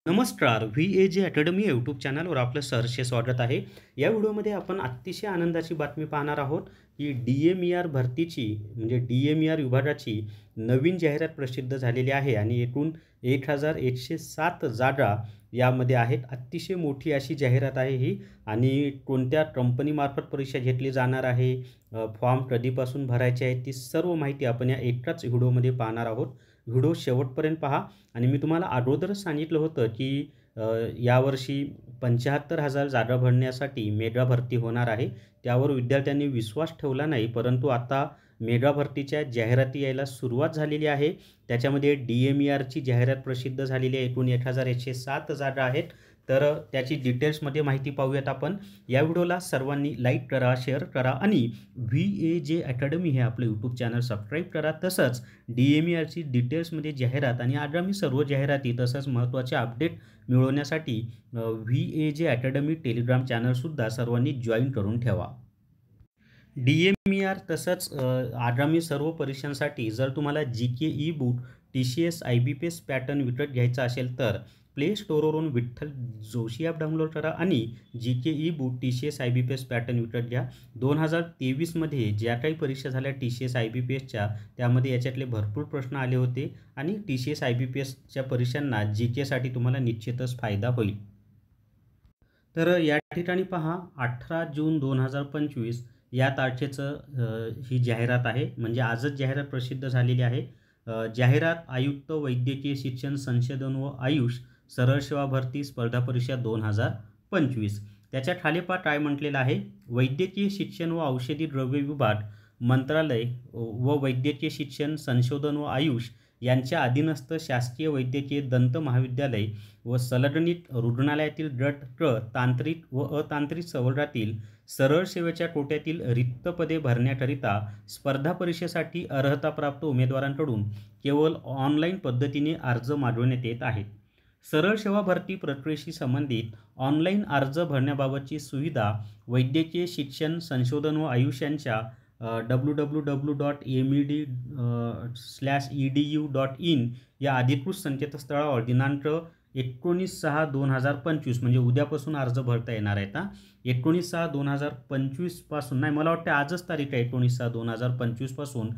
नमस्कार. VAJ academy YouTube चॅनलवर आपलं सहर्ष स्वागत आहे. या व्हिडिओमध्ये आपण अतिशय आनंदाची बातमी पाहणार आहोत की DMER भरतीची म्हणजे DMER विभागाची नवीन जाहिरात प्रसिद्ध झालेली आहे आणि एकूण 1107 जागा यामध्ये आहेत. अतिशय मोठी अशी जाहिरात आहे ही आणि कोणत्या कंपनीमार्फत परीक्षा घेतली जाणार आहे, फॉर्म कधीपासून भरायचे आहेत, ती सर्व माहिती आपण या एकाच व्हिडिओमध्ये पाहणार आहोत. व्हिडिओ शेवटपर्यंत पहा. आणि मी तुम्हाला अगोदरच सांगितलं होतं की यावर्षी 75,000 जागा भरण्यासाठी मेगा भरती होणार आहे. त्यावर विद्यार्थ्यांनी विश्वास ठेवला नाही, परंतु आता मेगा भरतीच्या जाहिराती यायला सुरुवात झालेली आहे. त्याच्यामध्ये DMERची जाहिरात प्रसिद्ध झालेली आहे. एकूण 1107 जागा आहेत. तर त्याची डिटेल्समध्ये माहिती पाहूयात आपण. या व्हिडिओला सर्वांनी लाईक करा, शेअर करा आणि VAJ अकॅडमी हे आपलं यूट्यूब चॅनल सबस्क्राईब करा. तसंच DMERची डिटेल्समध्ये जाहिरात आणि आगामी सर्व जाहिराती तसंच महत्त्वाचे अपडेट मिळवण्यासाठी VAJ अकॅडमी टेलिग्राम चॅनलसुद्धा सर्वांनी जॉईन करून ठेवा. DMER तसंच आगामी सर्व परीक्षांसाठी जर तुम्हाला GK e book TCS IBPS pattern विकत घ्यायचा असेल तर प्ले स्टोअरवरून विठ्ठल जोशी ॲप डाउनलोड करा आणि GK e book TCS IBPS pattern विकत घ्या. 2023मध्ये ज्या काही परीक्षा झाल्या TCS IBPSच्या त्यामध्ये याच्यातले भरपूर प्रश्न आले होते आणि TCS IBPSच्या परीक्षांना GKसाठी तुम्हाला निश्चितच फायदा होईल. तर या ठिकाणी पहा 18 जून 2025 या तारखेचं ही जाहिरात आहे. म्हणजे आजच जाहिरात प्रसिद्ध झालेली आहे. जाहिरात आयुक्त वैद्यकीय शिक्षण संशोधन व आयुष सरळ सेवा भरती स्पर्धा परीक्षा 2025. त्याच्या खालीपा काय म्हटलेलं आहे, वैद्यकीय शिक्षण व औषधी द्रव्य विभाग मंत्रालय व वैद्यकीय शिक्षण संशोधन व आयुष यांच्या अधीनस्थ शासकीय वैद्यकीय दंत महाविद्यालय व संलग्नित रुग्णालयातील गट क तांत्रिक व अतांत्रिक सवलतीतील सरळ सेवेच्या कोट्यातील रिक्त पदे भरण्याकरिता स्पर्धा परीक्षेसाठी अर्हताप्राप्त उमेदवारांकडून केवळ ऑनलाईन पद्धतीने अर्ज मागवण्यात येत आहेत. सरळ सेवा भरती प्रक्रियेशी संबंधित ऑनलाईन अर्ज भरण्याबाबतची सुविधा वैद्यकीय शिक्षण संशोधन व आयुष यांच्या www.med/edu.in या अधिकृत संकेतस्थळावर दिनांक 19/6/2025 म्हणजे उद्यापासून अर्ज भरता येणार आहेत. 19/6/2025 पासून नाही, मला वाटतं आजच तारीख आहे. 19/6/2025 पासून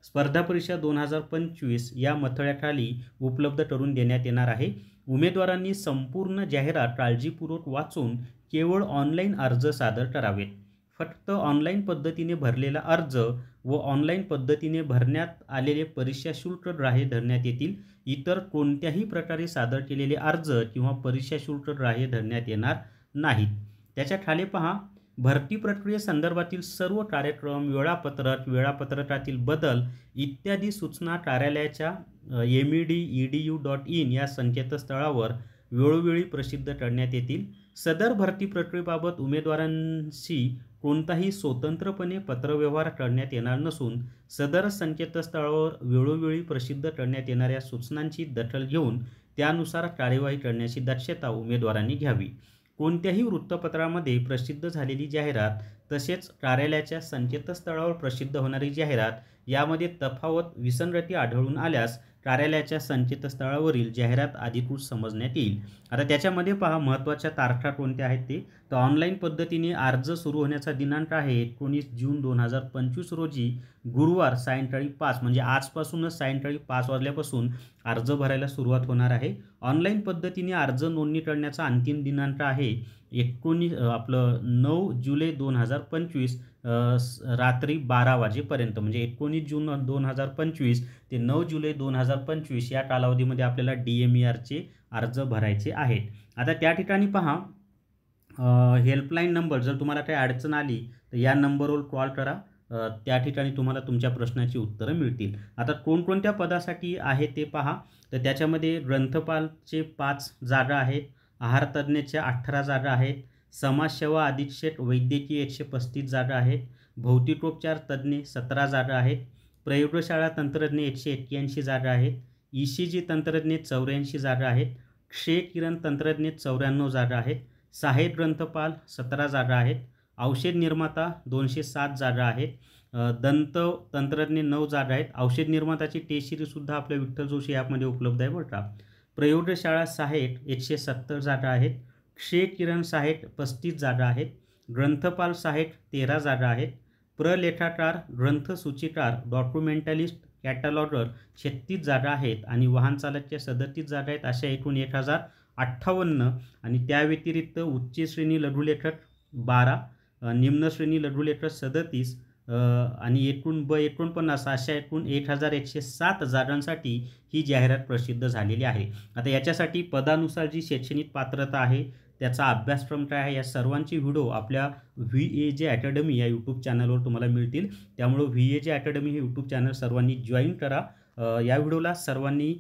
स्पर्धा परीक्षा 2025 या मथळ्याखाली उपलब्ध करून देण्यात येणार आहे. उमेदवारांनी संपूर्ण जाहिरात काळजीपूर्वक वाचून केवळ ऑनलाईन अर्ज सादर करावेत. फक्त ऑनलाईन पद्धतीने भरलेला अर्ज व ऑनलाईन पद्धतीने भरण्यात आलेले परीक्षा शुल्क ग्राह्य धरण्यात येतील. इतर कोणत्याही प्रकारे सादर केलेले अर्ज किंवा परीक्षा शुल्क ग्राह्य धरण्यात येणार नाहीत. त्याच्या खाली पहा, भरती प्रक्रियेसंदर्भातील सर्व कार्यक्रम वेळापत्रकातील बदल इत्यादी सूचना कार्यालयाच्या med.edu.in या संकेतस्थळावर वेळोवेळी प्रसिद्ध करण्यात येतील. सदर भरती प्रक्रियेबाबत उमेदवारांशी कोणताही स्वतंत्रपणे पत्रव्यवहार करण्यात येणार नसून सदर संकेतस्थळावर वेळोवेळी प्रसिद्ध करण्यात येणाऱ्या सूचनांची दखल घेऊन त्यानुसार कार्यवाही करण्याची दक्षता उमेदवारांनी घ्यावी. कोणत्याही वृत्तपत्रामध्ये प्रसिद्ध झालेली जाहिरात तसेच कार्यालयाच्या संकेतस्थळावर प्रसिद्ध होणारी जाहिरात यामध्ये तफावत विसंगती आढळून आल्यास कार्यालयाच्या संकेतस्थळावरील जाहिरात अधिकृत समजण्यात येईल. आता त्याच्यामध्ये पहा महत्त्वाच्या तारखा कोणत्या आहेत ते. तर ऑनलाईन पद्धतीने अर्ज सुरू होण्याचा दिनांक आहे 19 जून 2025 रोजी गुरुवार सायंकाळी 5 म्हणजे आजपासूनच सायंकाळी 5 वाजल्यापासून अर्ज भरायला सुरुवात होणार आहे. ऑनलाईन पद्धतीने अर्ज नोंदणी करण्याचा अंतिम दिनांक आहे 9 जुलै 2025 रात्री 12 वाजेपर्यंत. म्हणजे 19 जून 2025 ते 9 जुलै 2025 या कालावधीमध्ये आपल्याला DMERचे अर्ज भरायचे आहेत. आता त्या ठिकाणी पहा हेल्पलाईन नंबर, जर तुम्हाला काही अडचण आली तर या नंबरवर कॉल करा. त्या ठिकाणी तुम्हाला तुमच्या प्रश्नाची उत्तरं मिळतील. आता कोणकोणत्या पदासाठी आहे ते पहा. तर त्याच्यामध्ये ग्रंथपालचे 5 जागा आहेत, आहार तज्ज्ञाच्या 18 जागा आहेत, समाजसेवा अधीक्षक वैद्यकीय 135 जागा आहेत, भौतिकोपचार तज्ज्ञ 17 जागा आहेत, प्रयोगशाळा तंत्रज्ञ 181 जागा आहेत, ECG तंत्रज्ञ 84 जागा आहेत, क्षय किरण तंत्रज्ञ 94 जागा आहेत, सहाय्यक ग्रंथपाल 17 जागा आहेत, औषध निर्माता 207 जागा आहेत, दंत तंत्रज्ञ 9 जागा आहेत. औषध निर्माताची टेस्ट सिरीजसुद्धा आपल्या विठ्ठल जोशी ॲपमध्ये उपलब्ध आहे बरं का. प्रयोगशाळा 60 170 जागा आहेत. क्षय किरण 60 35 जागा आहेत. ग्रंथपाल 60 13 जागा आहेत. प्रलेखाकार, ग्रंथसूचीकार, डॉक्युमेंटलिस्ट, कॅटलॉगर 36 जागा आहेत आणि वाहन चालकच्या 37 जागा आहेत. अशा एकूण 1058 आणि त्या व्यतिरिक्त उच्च श्रेणी लघुलेखक 12, निम्न श्रेणी लघुलेखक 37 आणि एकूण 49 अशा एकूण 1107 जागांसाठी ही जाहिरात प्रसिद्ध झालेली आहे. आता याच्यासाठी पदानुसार जी शैक्षणिक पात्रता आहे, त्याचा अभ्यासक्रम काय आहे, या सर्वांचे व्हिडिओ आपल्या VAJ अकॅडमी या यूट्यूब चॅनलवर तुम्हाला मिळतील. त्यामुळं VAJ अकॅडमी हे यूट्यूब चॅनल सर्वांनी जॉईन करा. या व्हिडिओला सर्वांनी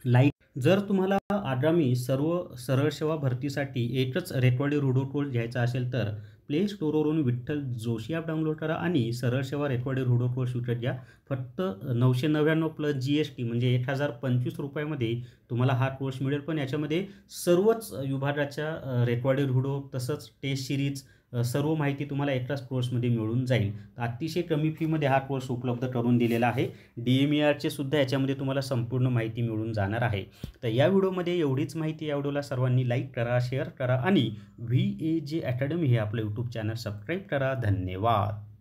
लाईक. जर तुम्हाला आगामी सर्व सरळ सेवा भरतीसाठी एकच रेकॉर्डेड व्हिडिओ कोर्स घ्यायचा असेल तर प्ले स्टोरवरून विठ्ठल जोशी ॲप डाउनलोड करा आणि सरळ सेवा रेकॉर्डेड व्हिडिओ कोर्स विकत घ्या. फक्त 999 प्लस GST म्हणजे 1025 रुपयामध्ये तुम्हाला हा कोर्स मिळेल. पण याच्यामध्ये सर्वच विभागाच्या रेकॉर्डेड व्हिडिओ तसंच टेस्ट सिरीज सर्व माहिती तुम्हाला एकाच कोर्समध्ये मिळून जाईल. अतिशय कमी फीमध्ये हा कोर्स उपलब्ध करून दिलेला आहे. DMERचे सुद्धा याच्यामध्ये तुम्हाला संपूर्ण माहिती मिळून जाणार आहे. तर या व्हिडिओमध्ये एवढीच माहिती. या व्हिडिओला सर्वांनी लाईक करा, शेअर करा आणि VAJ अकॅडमी हे आपलं यूट्यूब चॅनल सबस्क्राईब करा. धन्यवाद.